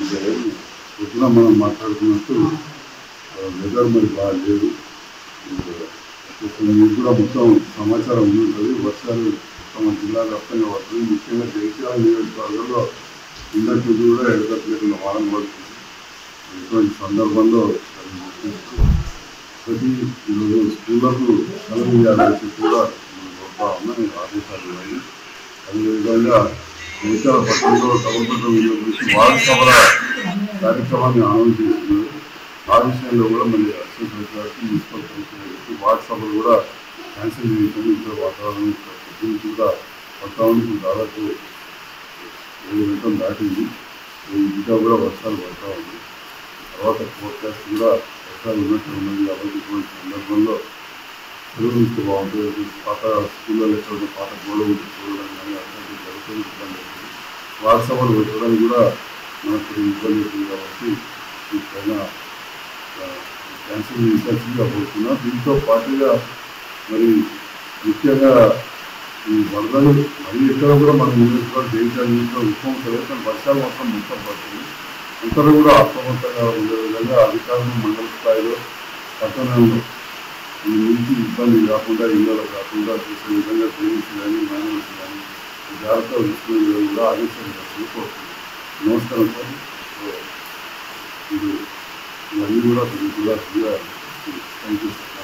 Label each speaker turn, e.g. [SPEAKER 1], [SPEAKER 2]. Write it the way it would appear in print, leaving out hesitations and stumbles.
[SPEAKER 1] పొద్దున మనం మాట్లాడుకున్నట్టు వెదర్ మరి బాగా లేదు. మీకు కూడా మొత్తం సమాచారం ఉంటుంది. వర్షాలు తమ జిల్లా వ్యాప్తంగా పడుతుంది. ముఖ్యంగా జగిత్యాల నియోజకవర్గంలో ఇండస్ట్రీ కూడా ఎడతట్లేకుండా వారం పడుతుంది. ఇటువంటి సందర్భంలో ప్రతి ఈరోజు స్కూళ్లకు సెలవు ఇవ్వాలని కూడా మనం కోరుతా ఉన్నాం. ఆదేశాలు ఇవ్వాలి. అదేవిధంగా జగిత్యాల పట్టణంలో ప్రభుత్వం గురించి వార్డు సభల కార్యక్రమాన్ని అనౌన్స్ చేస్తున్నారు. ఆ విషయంలో కూడా మళ్ళీ assistant collector municipal commissioner ward సభలు కూడా క్యాన్సిల్ చేయించండి. ఇక్కడ వాతావరణం కూడా వాతావరణం దాదాపు 7 గంటలు దాటింది. ఇంకా కూడా వర్షాలు పడతా ఉంది. తర్వాత ఫోర్కాస్ట్ కూడా వర్షాలు ఉన్నట్టు ఉన్నది. కాబట్టి ఇటువంటి సందర్భంలో సెలవు ఇస్తే బాగుంటుంది. పాత స్కూళ్ళలో ఎక్కడ పాత గోడలు చూడడం కానీ అట్లాంటి జరుగుతుంది. ఇబ్బంది అవుతుంది. వార్డు సభలు పెట్టడానికి కూడా మనకు ఇబ్బంది అవుతుంది. కాబట్టి ఇప్పుడైనా క్యాన్సిల్ చేయాల్సిందిగా పోతున్నా. దీంతో పాటుగా మరి ముఖ్యంగా ఈ వరదలు మరి ఎక్కడ కూడా మన నియోజకవర్గం జయించడానికి ఉత్తమ కానీ వర్షాలు మొత్తం పడుతుంది. అందరూ కూడా అప్రమత్తంగా ఉండే విధంగా అధికారులు మండల స్థాయిలో పట్టణంలో ఈ నుంచి ఇబ్బంది కాకుండా ఇళ్ళలో కాకుండా చేసే విధంగా డ్రైనేజ్ కానీ మైనర్స్ కానీ జాగ్రత్తగా తీసుకునే విధంగా కూడా ఆదేశాలు కోరుతుంది. నమస్కారం సార్. ఇది ఇవన్నీ కూడా థ్యాంక్ యూ సార్.